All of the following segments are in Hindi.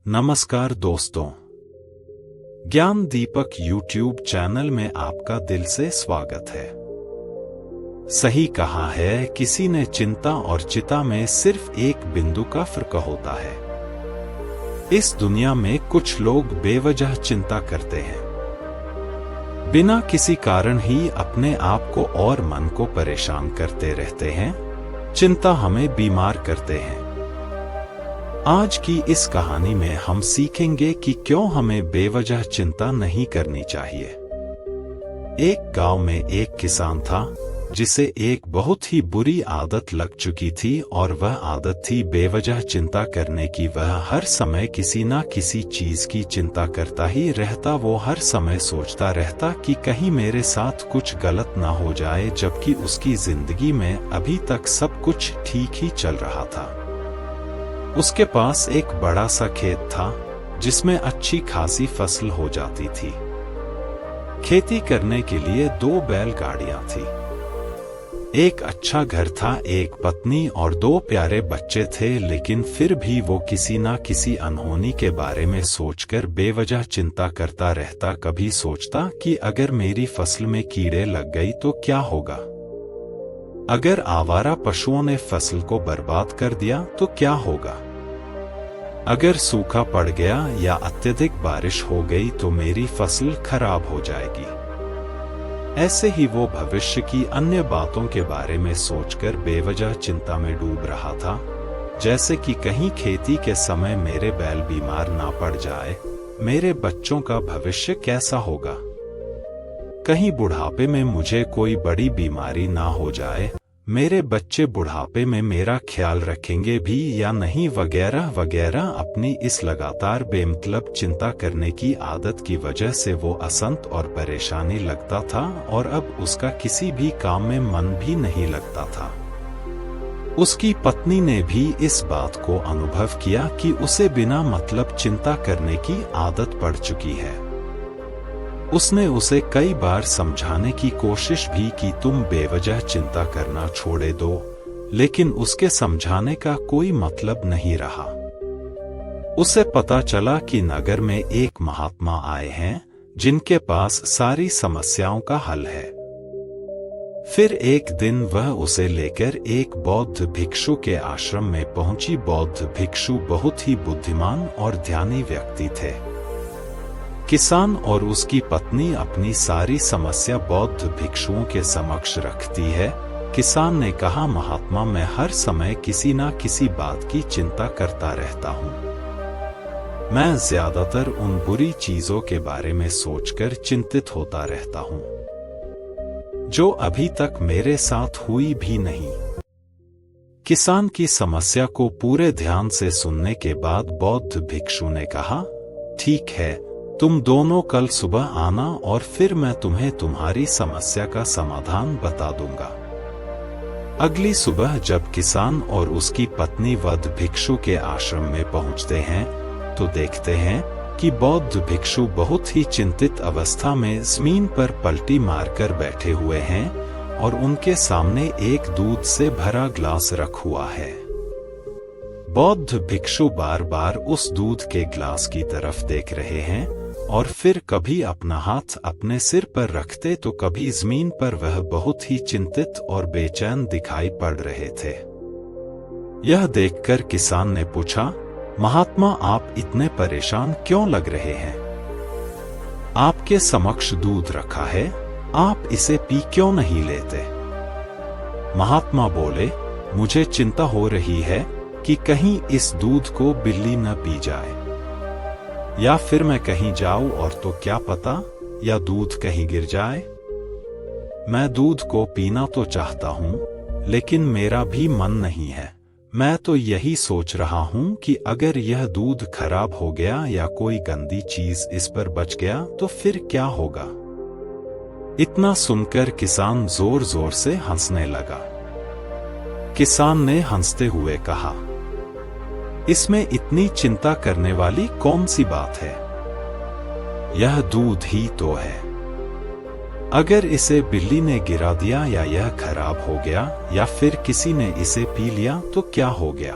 नमस्कार दोस्तों, ज्ञान दीपक यूट्यूब चैनल में आपका दिल से स्वागत है। सही कहा है किसी ने, चिंता और चिता में सिर्फ एक बिंदु का फर्क होता है। इस दुनिया में कुछ लोग बेवजह चिंता करते हैं, बिना किसी कारण ही अपने आप को और मन को परेशान करते रहते हैं। चिंता हमें बीमार करते हैं। आज की इस कहानी में हम सीखेंगे कि क्यों हमें बेवजह चिंता नहीं करनी चाहिए। एक गांव में एक किसान था जिसे एक बहुत ही बुरी आदत लग चुकी थी, और वह आदत थी बेवजह चिंता करने की। वह हर समय किसी ना किसी चीज की चिंता करता ही रहता। वो हर समय सोचता रहता कि कहीं मेरे साथ कुछ गलत ना हो जाए, जबकि उसकी जिंदगी में अभी तक सब कुछ ठीक ही चल रहा था। उसके पास एक बड़ा सा खेत था जिसमें अच्छी खासी फसल हो जाती थी। खेती करने के लिए 2 बैलगाड़ियां थी। एक अच्छा घर था, एक पत्नी और 2 प्यारे बच्चे थे। लेकिन फिर भी वो किसी ना किसी अनहोनी के बारे में सोचकर बेवजह चिंता करता रहता। कभी सोचता कि अगर मेरी फसल में कीड़े लग गई तो क्या होगा, अगर आवारा पशुओं ने फसल को बर्बाद कर दिया तो क्या होगा, अगर सूखा पड़ गया या अत्यधिक बारिश हो गई तो मेरी फसल खराब हो जाएगी। ऐसे ही वो भविष्य की अन्य बातों के बारे में सोचकर बेवजह चिंता में डूब रहा था। जैसे कि कहीं खेती के समय मेरे बैल बीमार ना पड़ जाए, मेरे बच्चों का भविष्य कैसा होगा, कहीं बुढ़ापे में मुझे कोई बड़ी बीमारी ना हो जाए, मेरे बच्चे बुढ़ापे में मेरा ख्याल रखेंगे भी या नहीं, वगैरह वगैरह। अपनी इस लगातार बेमतलब चिंता करने की आदत की वजह से वो असंत और परेशानी लगता था, और अब उसका किसी भी काम में मन भी नहीं लगता था। उसकी पत्नी ने भी इस बात को अनुभव किया कि उसे बिना मतलब चिंता करने की आदत पड़ चुकी है। उसने उसे कई बार समझाने की कोशिश भी की, तुम बेवजह चिंता करना छोड़े दो, लेकिन उसके समझाने का कोई मतलब नहीं रहा। उसे पता चला कि नगर में एक महात्मा आए हैं जिनके पास सारी समस्याओं का हल है। फिर एक दिन वह उसे लेकर एक बौद्ध भिक्षु के आश्रम में पहुंची। बौद्ध भिक्षु बहुत ही बुद्धिमान और ध्यानी व्यक्ति थे। किसान और उसकी पत्नी अपनी सारी समस्या बौद्ध भिक्षुओं के समक्ष रखती है। किसान ने कहा, महात्मा, मैं हर समय किसी ना किसी बात की चिंता करता रहता हूँ। मैं ज्यादातर उन बुरी चीजों के बारे में सोचकर चिंतित होता रहता हूँ जो अभी तक मेरे साथ हुई भी नहीं। किसान की समस्या को पूरे ध्यान से सुनने के बाद बौद्ध भिक्षु ने कहा, ठीक है, तुम दोनों कल सुबह आना और फिर मैं तुम्हें तुम्हारी समस्या का समाधान बता दूंगा। अगली सुबह जब किसान और उसकी पत्नी बौद्ध भिक्षु के आश्रम में पहुंचते हैं तो देखते हैं कि बौद्ध भिक्षु बहुत ही चिंतित अवस्था में जमीन पर पलटी मारकर बैठे हुए हैं, और उनके सामने एक दूध से भरा ग्लास रख हुआ है। बौद्ध भिक्षु बार बार उस दूध के ग्लास की तरफ देख रहे हैं, और फिर कभी अपना हाथ अपने सिर पर रखते तो कभी जमीन पर। वह बहुत ही चिंतित और बेचैन दिखाई पड़ रहे थे। यह देखकर किसान ने पूछा, महात्मा, आप इतने परेशान क्यों लग रहे हैं? आपके समक्ष दूध रखा है, आप इसे पी क्यों नहीं लेते? महात्मा बोले, मुझे चिंता हो रही है कि कहीं इस दूध को बिल्ली न पी जाए, या फिर मैं कहीं जाऊं और तो क्या पता, या दूध कहीं गिर जाए। मैं दूध को पीना तो चाहता हूं, लेकिन मेरा भी मन नहीं है। मैं तो यही सोच रहा हूं कि अगर यह दूध खराब हो गया या कोई गंदी चीज इस पर बच गया तो फिर क्या होगा। इतना सुनकर किसान जोर जोर से हंसने लगा। किसान ने हंसते हुए कहा, इसमें इतनी चिंता करने वाली कौन सी बात है? यह दूध ही तो है। अगर इसे बिल्ली ने गिरा दिया या यह खराब हो गया या फिर किसी ने इसे पी लिया तो क्या हो गया?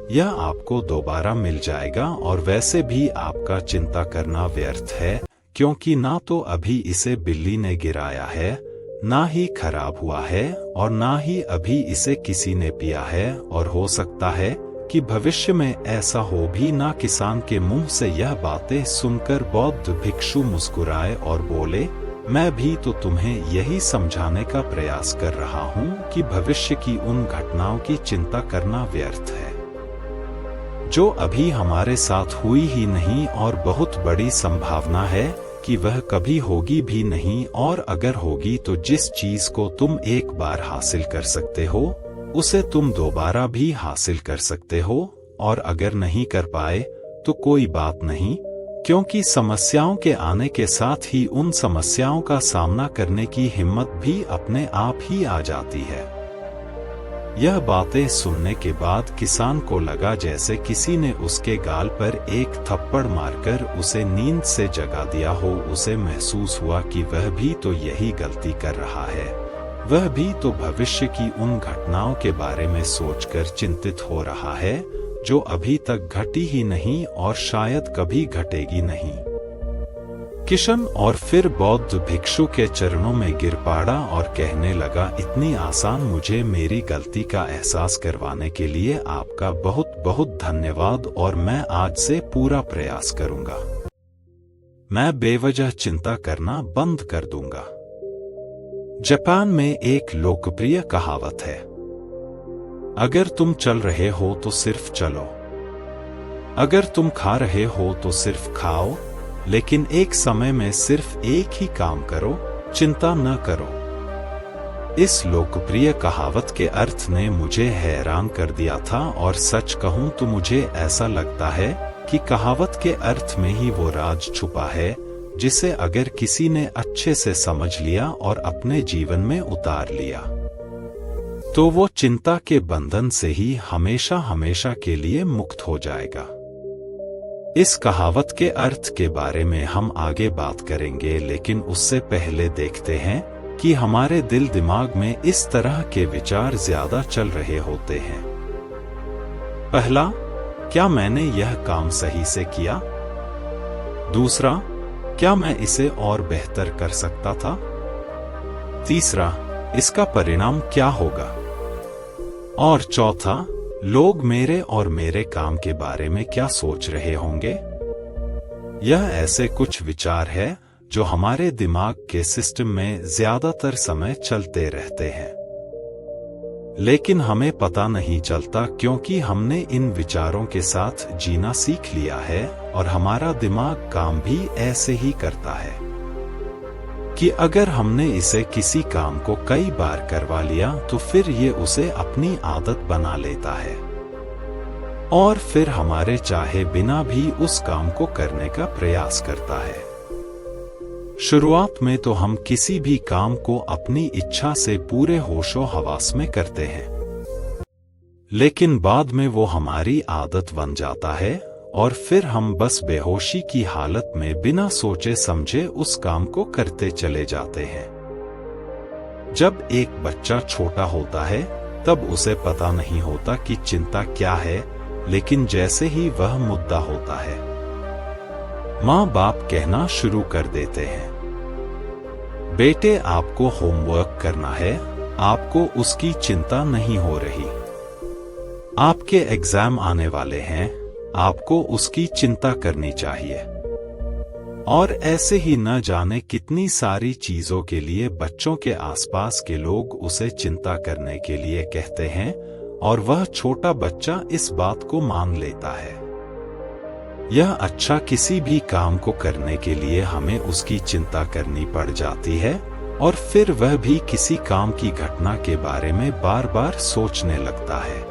यह आपको दोबारा मिल जाएगा और वैसे भी आपका चिंता करना व्यर्थ है, क्योंकि ना तो अभी इसे बिल्ली ने गिराया है, ना ही खराब हुआ है और ना ही अभी इसे किसी ने पिया है, और हो सकता है कि भविष्य में ऐसा हो भी ना। किसान के मुंह से यह बातें सुनकर बौद्ध भिक्षु मुस्कुराए और बोले, मैं भी तो तुम्हें यही समझाने का प्रयास कर रहा हूँ कि भविष्य की उन घटनाओं की चिंता करना व्यर्थ है जो अभी हमारे साथ हुई ही नहीं, और बहुत बड़ी संभावना है कि वह कभी होगी भी नहीं, और अगर होगी तो जिस चीज को तुम एक बार हासिल कर सकते हो उसे तुम दोबारा भी हासिल कर सकते हो, और अगर नहीं कर पाए तो कोई बात नहीं, क्योंकि समस्याओं के आने के साथ ही उन समस्याओं का सामना करने की हिम्मत भी अपने आप ही आ जाती है। यह बातें सुनने के बाद किसान को लगा जैसे किसी ने उसके गाल पर एक थप्पड़ मारकर उसे नींद से जगा दिया हो। उसे महसूस हुआ कि वह भी तो यही गलती कर रहा है, वह भी तो भविष्य की उन घटनाओं के बारे में सोचकर चिंतित हो रहा है जो अभी तक घटी ही नहीं और शायद कभी घटेगी नहीं। किशन और फिर बौद्ध भिक्षु के चरणों में गिर पड़ा और कहने लगा, इतनी आसान मुझे मेरी गलती का एहसास करवाने के लिए आपका बहुत बहुत धन्यवाद, और मैं आज से पूरा प्रयास करूंगा। मैं बेवजह चिंता करना बंद कर दूंगा। जापान में एक लोकप्रिय कहावत है, अगर तुम चल रहे हो तो सिर्फ चलो, अगर तुम खा रहे हो तो सिर्फ खाओ, लेकिन एक समय में सिर्फ एक ही काम करो, चिंता न करो। इस लोकप्रिय कहावत के अर्थ ने मुझे हैरान कर दिया था, और सच कहूं तो मुझे ऐसा लगता है कि कहावत के अर्थ में ही वो राज छुपा है जिसे अगर किसी ने अच्छे से समझ लिया और अपने जीवन में उतार लिया तो वो चिंता के बंधन से ही हमेशा हमेशा के लिए मुक्त हो जाएगा। इस कहावत के अर्थ के बारे में हम आगे बात करेंगे, लेकिन उससे पहले देखते हैं कि हमारे दिल दिमाग में इस तरह के विचार ज्यादा चल रहे होते हैं। पहला, क्या मैंने यह काम सही से किया? दूसरा, क्या मैं इसे और बेहतर कर सकता था? तीसरा, इसका परिणाम क्या होगा? और चौथा, लोग मेरे और मेरे काम के बारे में क्या सोच रहे होंगे? यह ऐसे कुछ विचार है जो हमारे दिमाग के सिस्टम में ज्यादातर समय चलते रहते हैं, लेकिन हमें पता नहीं चलता क्योंकि हमने इन विचारों के साथ जीना सीख लिया है, और हमारा दिमाग काम भी ऐसे ही करता है कि अगर हमने इसे किसी काम को कई बार करवा लिया तो फिर ये उसे अपनी आदत बना लेता है, और फिर हमारे चाहे बिना भी उस काम को करने का प्रयास करता है। शुरुआत में तो हम किसी भी काम को अपनी इच्छा से पूरे होशो हवास में करते हैं, लेकिन बाद में वो हमारी आदत बन जाता है, और फिर हम बस बेहोशी की हालत में बिना सोचे समझे उस काम को करते चले जाते हैं। जब एक बच्चा छोटा होता है तब उसे पता नहीं होता कि चिंता क्या है, लेकिन जैसे ही वह मुद्दा होता है, माँ बाप कहना शुरू कर देते हैं, बेटे आपको होमवर्क करना है, आपको उसकी चिंता नहीं हो रही, आपके एग्जाम आने वाले हैं, आपको उसकी चिंता करनी चाहिए। और ऐसे ही न जाने कितनी सारी चीजों के लिए बच्चों के आसपास के लोग उसे चिंता करने के लिए कहते हैं, और वह छोटा बच्चा इस बात को मान लेता है। यह अच्छा किसी भी काम को करने के लिए हमें उसकी चिंता करनी पड़ जाती है, और फिर वह भी किसी काम की घटना के बारे में बार बार सोचने लगता है।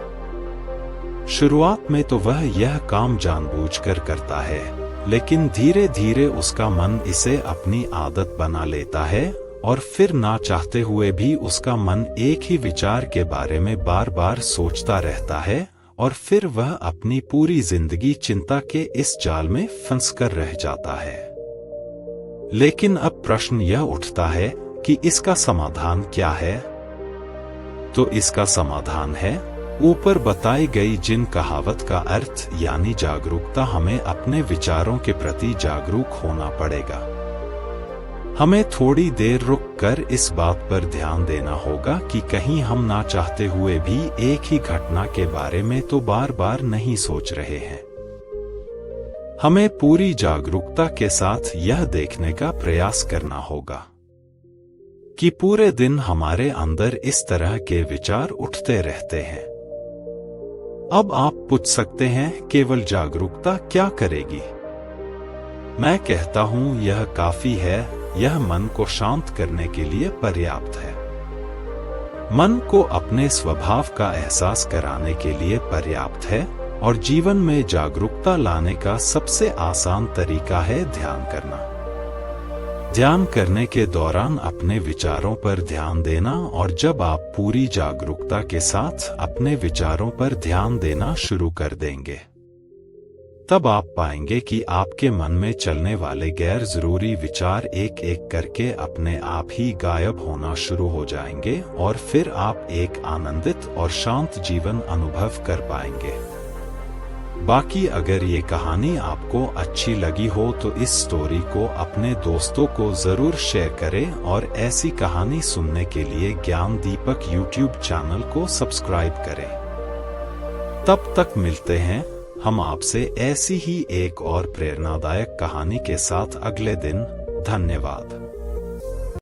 शुरुआत में तो वह यह काम जानबूझकर करता है, लेकिन धीरे धीरे उसका मन इसे अपनी आदत बना लेता है, और फिर ना चाहते हुए भी उसका मन एक ही विचार के बारे में बार बार सोचता रहता है, और फिर वह अपनी पूरी जिंदगी चिंता के इस जाल में फंसकर रह जाता है। लेकिन अब प्रश्न यह उठता है कि इसका समाधान क्या है? तो इसका समाधान है ऊपर बताई गई जिन कहावत का अर्थ यानी जागरूकता, हमें अपने विचारों के प्रति जागरूक होना पड़ेगा। हमें थोड़ी देर रुक कर इस बात पर ध्यान देना होगा कि कहीं हम ना चाहते हुए भी एक ही घटना के बारे में तो बार बार नहीं सोच रहे हैं। हमें पूरी जागरूकता के साथ यह देखने का प्रयास करना होगा कि पूरे दिन हमारे अंदर इस तरह के विचार उठते रहते हैं। अब आप पूछ सकते हैं, केवल जागरूकता क्या करेगी? मैं कहता हूं यह काफी है, यह मन को शांत करने के लिए पर्याप्त है। मन को अपने स्वभाव का एहसास कराने के लिए पर्याप्त है और जीवन में जागरूकता लाने का सबसे आसान तरीका है ध्यान करना। ध्यान करने के दौरान अपने विचारों पर ध्यान देना, और जब आप पूरी जागरूकता के साथ अपने विचारों पर ध्यान देना शुरू कर देंगे, तब आप पाएंगे कि आपके मन में चलने वाले गैर जरूरी विचार एक एक करके अपने आप ही गायब होना शुरू हो जाएंगे और फिर आप एक आनंदित और शांत जीवन अनुभव कर पाएंगे। बाकी अगर ये कहानी आपको अच्छी लगी हो तो इस स्टोरी को अपने दोस्तों को जरूर शेयर करें और ऐसी कहानी सुनने के लिए ज्ञान दीपक YouTube चैनल को सब्सक्राइब करें। तब तक मिलते हैं हम आपसे ऐसी ही एक और प्रेरणादायक कहानी के साथ अगले दिन। धन्यवाद।